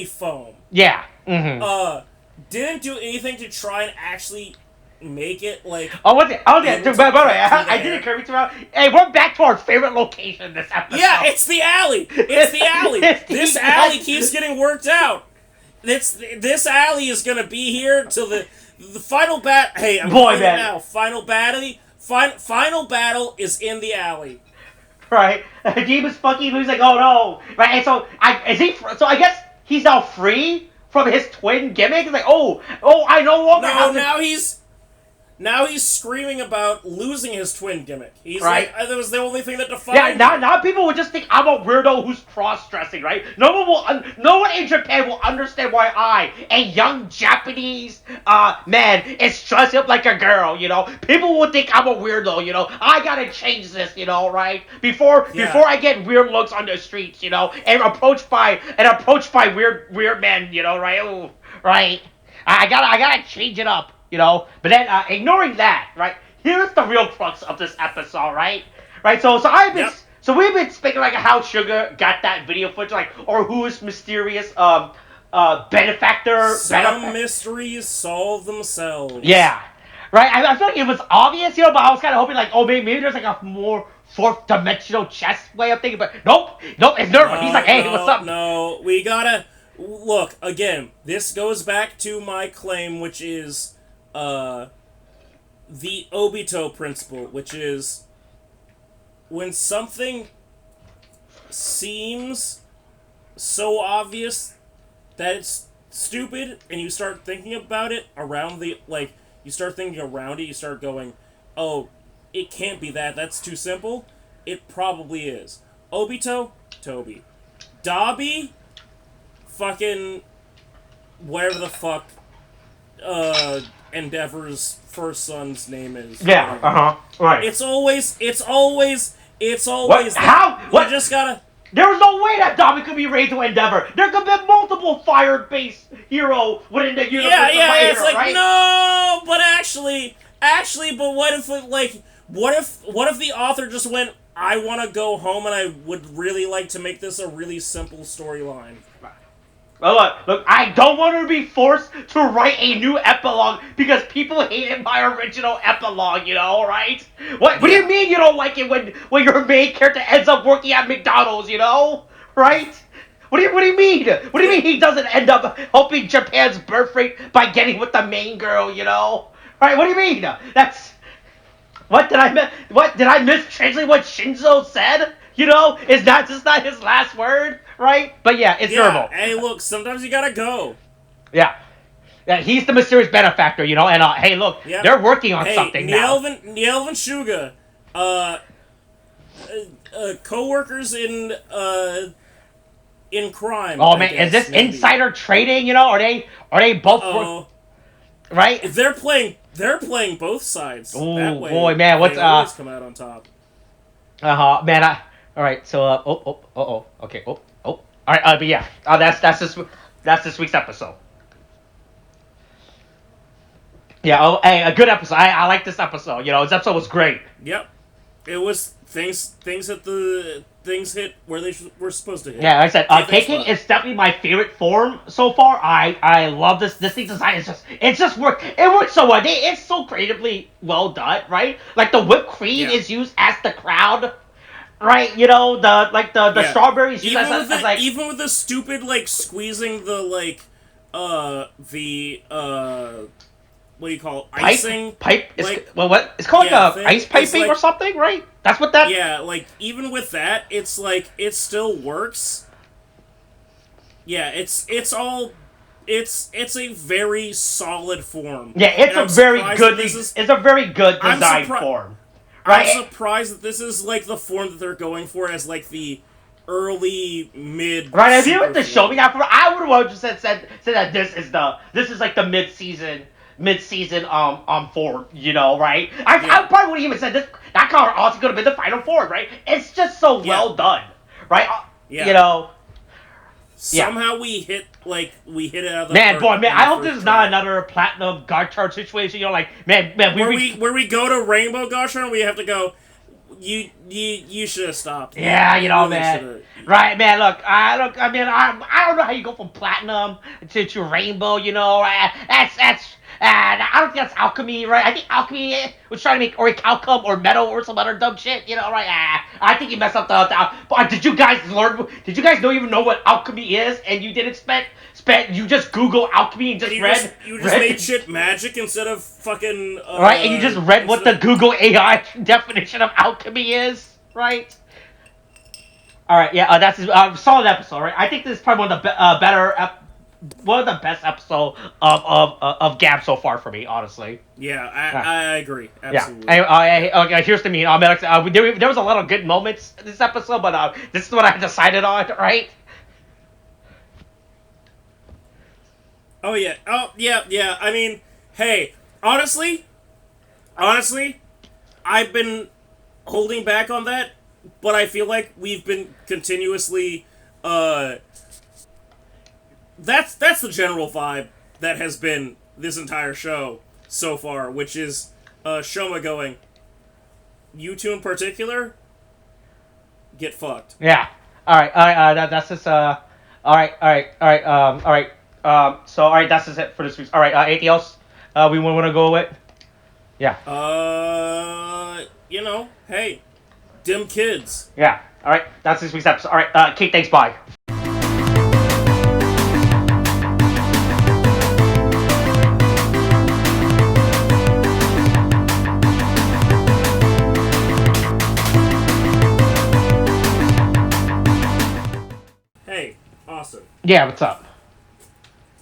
foam. Yeah. Mm-hmm. Didn't do anything to try and actually make it, by the way, I did it, Kirby. Hey, we're back to our favorite location this episode. Yeah, it's the alley! It's the alley! This alley keeps getting worked out! This alley is gonna be here till the final battle. Hey, I'm telling you now. Final battle is in the alley. Right. Jeeb is fucking losing. Like, oh no. Right. And so I guess he's now free from his twin gimmick. It's like, oh, I no longer. Now he's screaming about losing his twin gimmick. He's right. That was the only thing that defined him. Now people would just think I'm a weirdo who's cross-dressing, right? No one in Japan will understand why I, a young Japanese man, is dressed up like a girl, People will think I'm a weirdo, I gotta change this, right? Before I get weird looks on the streets, and approached by weird men, right? Ooh, right? I gotta change it up. But then ignoring that, right? Here's the real crux of this episode, right? Right. So we've been speaking how Sugar got that video footage, or who's mysterious benefactor. Mysteries solve themselves. Yeah. Right. I feel like it was obvious, but I was kind of hoping maybe there's a more fourth dimensional chess way of thinking, but nope, it's Nerva. He's like, hey, what's up? No, we gotta look again. This goes back to my claim, which is. The Obito principle, which is when something seems so obvious that it's stupid and you start thinking about it you start thinking around it, you start going, oh, it can't be that's too simple. It probably is. Obito, Toby. Dobby, fucking whatever the fuck Endeavor's first son's name is. Yeah, right. It's always what? How? What? You just gotta... There's no way that Dobby could be raised to Endeavor. There could be multiple fire-based hero within the universe. Yeah, it's hero, right? No, but actually, but what if the author just went, I want to go home and I would really like to make this a really simple storyline. Well, look, I don't want to be forced to write a new epilogue because people hated my original epilogue, right? What do you mean you don't like it when your main character ends up working at McDonald's, right? What do you mean? What do you mean he doesn't end up helping Japan's birth rate by getting with the main girl, Right? What do you mean? That's... What did I mistranslate what Shinzo said? Is that just not his last word? right? But yeah, it's Nervo. Hey, look, sometimes you gotta go. Yeah. Yeah, he's the mysterious benefactor, you know, and hey, look, Yep. they're working on something now. Nielven Shuga, co-workers in crime. Oh man, is this insider trading? You know, are they both right? They're playing both sides. Oh that way, boy, man, what's they always come out on top. Man, all right, so okay, all right, but yeah, that's this week's episode. Yeah, hey, a good episode. I like this episode. You know, this episode was great. Yep, it was things hit where they were supposed to hit. Yeah, like I said, Taking is definitely my favorite form so far. I love this thing design. It's just work. It works so well. It's so creatively well done, right? Like the whipped cream is used as the crowd. Right, you know, the strawberries used as like even with the stupid like squeezing the what do you call it? Icing pipe? Like, what? It's called ice piping or something, right? That's what that. Yeah, like even with that, it's like it still works. Yeah, it's a very solid form. Yeah, it's a very good. It's a very good design form. Right? I'm surprised that this is like the form that they're going for as like the early mid. Right, if you were to show me that form, I would have just said that this is like the mid-season form, you know, right? I probably wouldn't even said this. That color also could have been the final form, right? It's just so well done, right? Yeah. You know. Somehow we hit it out of the man, I hope this is not another platinum guard chart situation. You know, like man, where we go to rainbow guard chart and we have to go. You should have stopped. Yeah, you know, man. Right, man. Look, I don't know how you go from platinum to rainbow. You know, I don't think that's alchemy, right? I think alchemy was trying to make orichalcum or metal or some other dumb shit, you know, right? I think you messed up but did you guys even know what alchemy is? And you didn't you just Google alchemy and just made shit magic instead of fucking... right, and you just read what the Google AI definition of alchemy is, right? Alright, yeah, that's a solid episode, right? I think this is probably one of the one of the best episodes of Gavv so far for me, honestly. Yeah, I agree. Absolutely. Yeah. Okay, here's the mean. There was a lot of good moments in this episode, but this is what I decided on, right? Oh yeah. I mean, hey, honestly, I've been holding back on that, but I feel like we've been continuously that's the general vibe that has been this entire show so far, which is Shoma going, you two in particular, get fucked. Yeah. Alright, that's just alright, so alright, that's just it for this week. Alright, anything else we wanna go with? Yeah. You know, hey, dim kids. Yeah. Alright, that's this week's episode. Alright, Kate, thanks, bye. Hey, Austin. Yeah, what's up?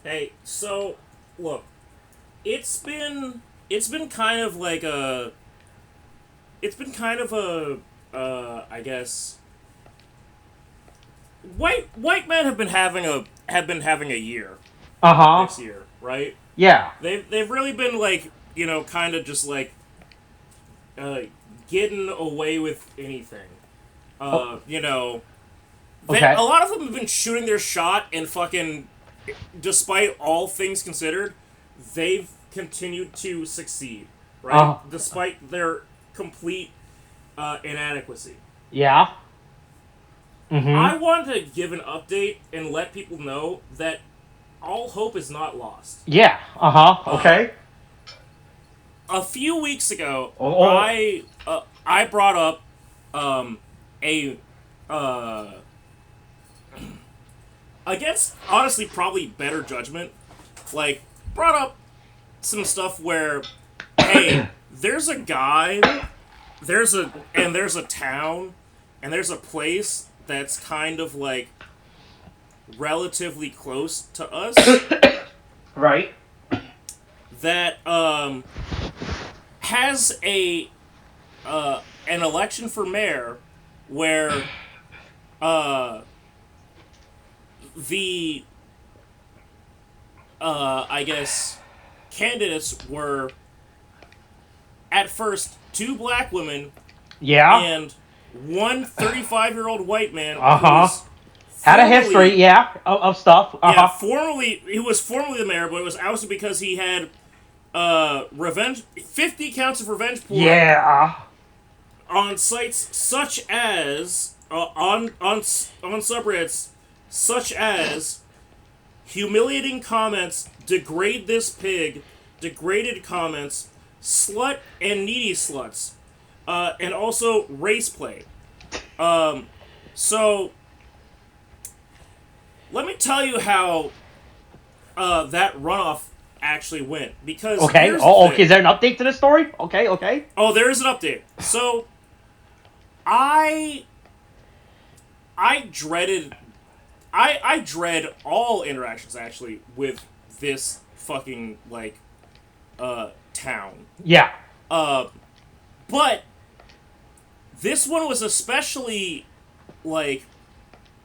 Hey, so look, it's been kind of like a, I guess, white men have been having a year. This year, right? Yeah. They've really been like, you know, kind of just like, getting away with anything. You know. Okay. A lot of them have been shooting their shot and fucking, despite all things considered, they've continued to succeed, right? Despite their complete inadequacy. Yeah. Mm-hmm. I wanted to give an update and let people know that all hope is not lost. Yeah. Okay. A few weeks ago, I brought up against, honestly, probably better judgment, like, brought up some stuff where, hey, there's a guy, there's a town, and there's a place that's kind of like relatively close to us Right. that has an election for mayor where the I guess candidates were at first 2 black women Yeah. and one 35-year-old white man who Uh-huh. was Had a history, yeah, of stuff. yeah, Uh-huh. he was formerly the mayor, but it was ousted because he had 50 counts of revenge porn Yeah. on sites such as on subreddits such as humiliating comments, degrade this pig, degraded comments, slut and needy sluts, and also race play. So let me tell you how that runoff actually went, because Okay. here's the Oh, thing. okay. Is there an update to the story? Okay, okay. Oh, there is an update. So, I dread all interactions actually with this fucking town. Yeah. But this one was especially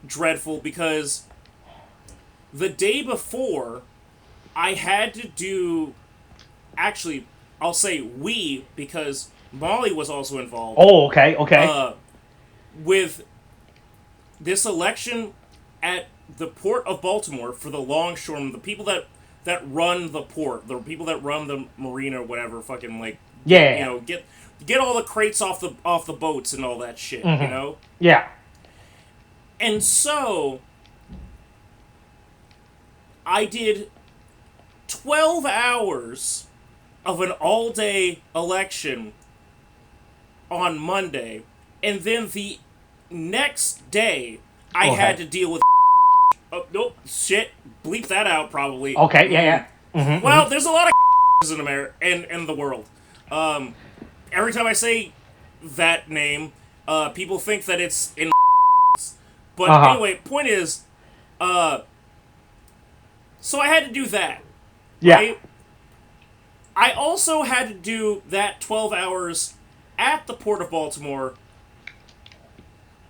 dreadful because the day before I had to do, actually I'll say we because Molly was also involved. Oh, okay, okay. With this election at the Port of Baltimore for the longshoremen, the people that run the port, the people that run the marina or whatever, fucking Yeah. you know, get all the crates off the boats and all that shit, you know? Yeah. And so I did 12 hours of an all-day election on Monday, and then the next day I had to deal with oh, nope, shit, bleep that out probably. Okay, yeah. Well, there's a lot of in America and in the world. Every time I say that name, people think that it's in but anyway, point is, so I had to do that. Yeah. Right? I also had to do that 12 hours at the Port of Baltimore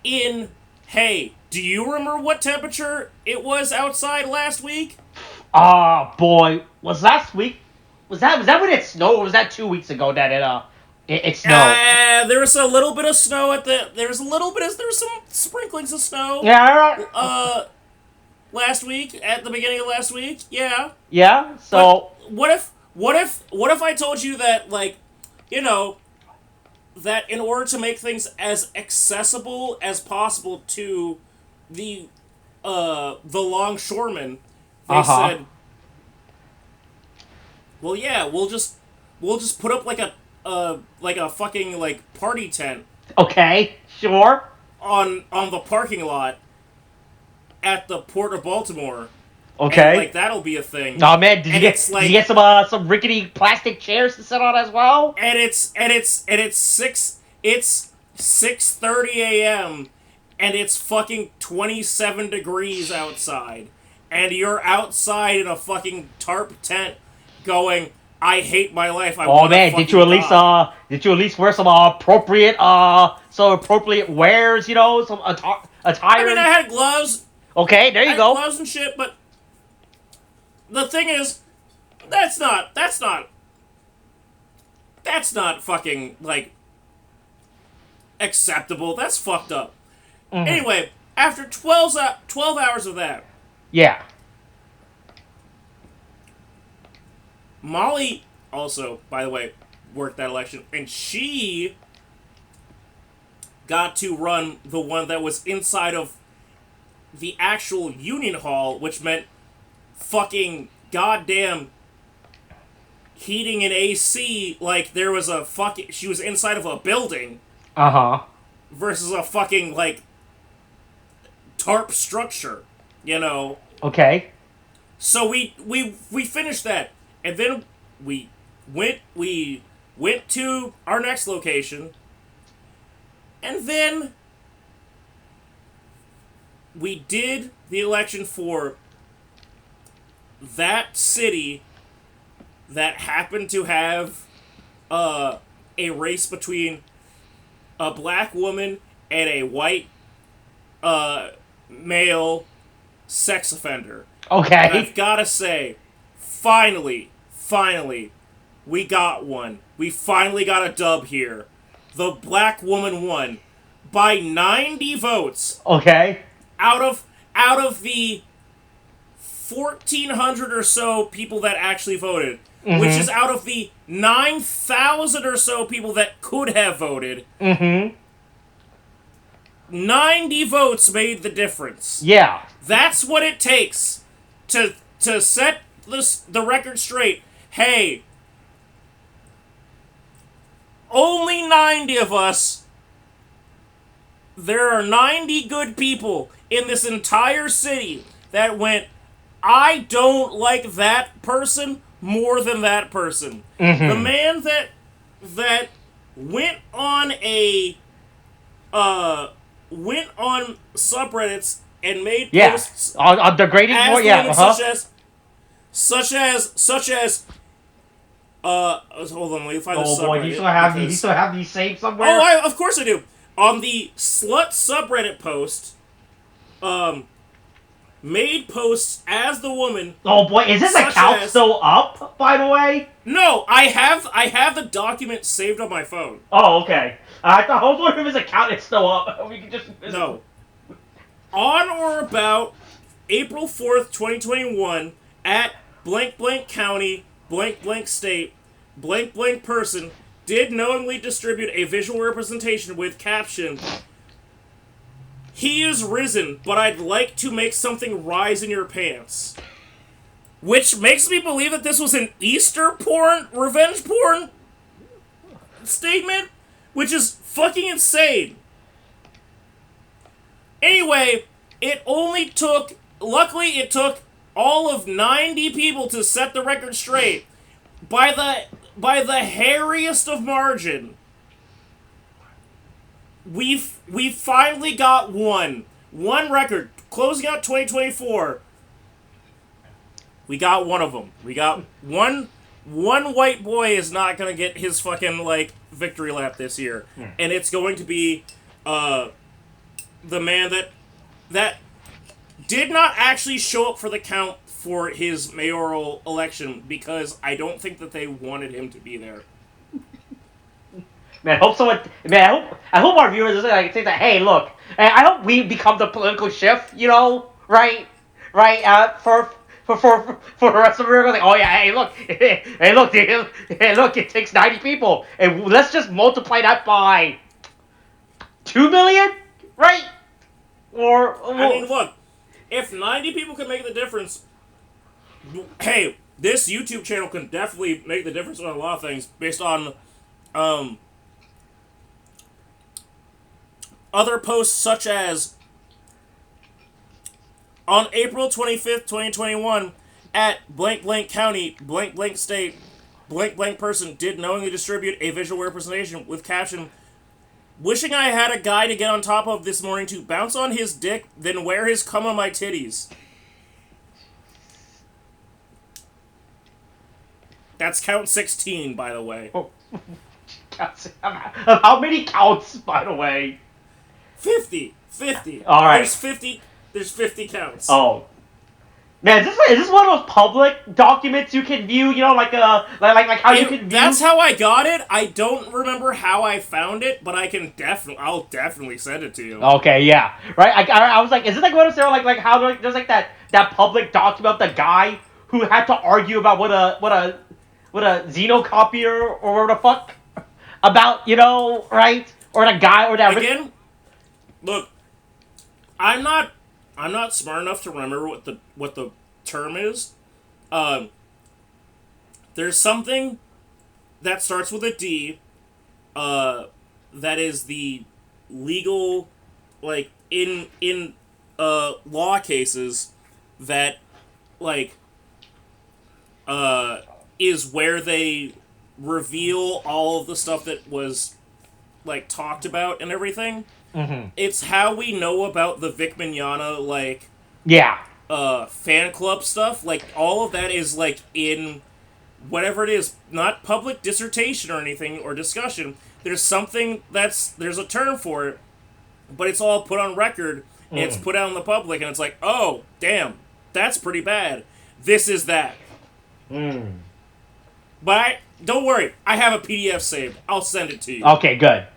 in, hey, do you remember what temperature it was outside last week? Boy, was last week? Was that when it snowed? Or was that 2 weeks ago that it snowed? There was a little bit of snow there was some sprinklings of snow. Yeah. Last week, at the beginning of last week, yeah. Yeah. So But what if I told you that, you know, that in order to make things as accessible as possible to the longshoremen, they said, well, yeah, we'll just put up like a fucking party tent okay, sure. on the parking lot at the Port of Baltimore. Okay. And, that'll be a thing. Oh man, did you get some rickety plastic chairs to sit on as well? And it's 6:30 a.m. and it's fucking 27 degrees outside, and you're outside in a fucking tarp tent, going, I hate my life. Oh man, did you at least wear some appropriate wares? You know, some attire. I mean, I had gloves. Okay, there you go. Gloves and shit, but the thing is, that's not fucking, acceptable. That's fucked up. Anyway, after 12 hours of that... Yeah. Molly also, by the way, worked that election, and she got to run the one that was inside of the actual Union Hall, which meant fucking goddamn heating and AC, there was a fucking... She was inside of a building. Versus a fucking, tarp structure, you know? Okay. So we finished that, and then we went to our next location, and then we did the election for that city that happened to have a race between a black woman and a white male sex offender. Okay. And I've gotta say, finally, we got one. We finally got a dub here. The black woman won by 90 votes. Okay. Out of the 1,400 or so people that actually voted, which is out of the 9,000 or so people that could have voted. 90 votes made the difference. Yeah. That's what it takes to set the record straight. Hey, only 90 of us. There are 90 good people in this entire city that went, I don't like that person more than that person. The man that went on subreddits and made posts on degrading as more, such as hold on, let me find the subreddit. Oh boy, you still have these saved somewhere? Oh, of course I do. On the slut subreddit post, made posts as the woman. Oh boy, is this account still up, by the way? No, I have the document saved on my phone. Oh, okay. I was wondering if his account is still up. We could just No. On or about April 4th, 2021, at blank blank county, blank blank state, blank blank person, did knowingly distribute a visual representation with caption, "He is risen, but I'd like to make something rise in your pants." Which makes me believe that this was an Easter porn, revenge porn statement, which is fucking insane. Anyway, luckily it took all of 90 people to set the record straight. By the hairiest of margin. We finally got one record. Closing out 2024. We got one of them. We got one white boy is not going to get his fucking, victory lap this year. And it's going to be, the man that did not actually show up for the count for his mayoral election because I don't think that they wanted him to be there. Man, I hope our viewers say that. Hey, look, I hope we become the political shift. Right? For the rest of America, like, oh yeah, hey, look, it takes 90 people, and let's just multiply that by 2 million, right? I mean, look, if 90 people can make the difference, hey, this YouTube channel can definitely make the difference on a lot of things based on other posts such as on April 25th, 2021, at blank blank county, blank blank state, blank blank person did knowingly distribute a visual representation with caption, "Wishing I had a guy to get on top of this morning to bounce on his dick, then wear his cum on my titties." That's count 16, by the way. Oh. How many counts, by the way? 50. All right. There's 50 counts. Oh. Man, is this one of those public documents you can view? Like how you can view? That's how I got it. I don't remember how I found it, but I'll definitely send it to you. Okay, yeah, right. I was like, is it like one of those like how there's like that public document of the guy who had to argue about what a xenocopier or what the fuck about, right? Or the guy or that again. Look, I'm not smart enough to remember what the term is. There's something that starts with a D. That is the legal, in law cases that is where they reveal all of the stuff that was talked about and everything. It's how we know about the Vic Mignogna, like, Yeah. fan club stuff. Like, all of that is, like, in whatever it is, not public dissertation or anything, or discussion. There's something there's a term for it, but it's all put on record, and it's put out in the public, and it's like, oh, damn, that's pretty bad. This is that. But don't worry, I have a PDF saved. I'll send it to you. Okay, good.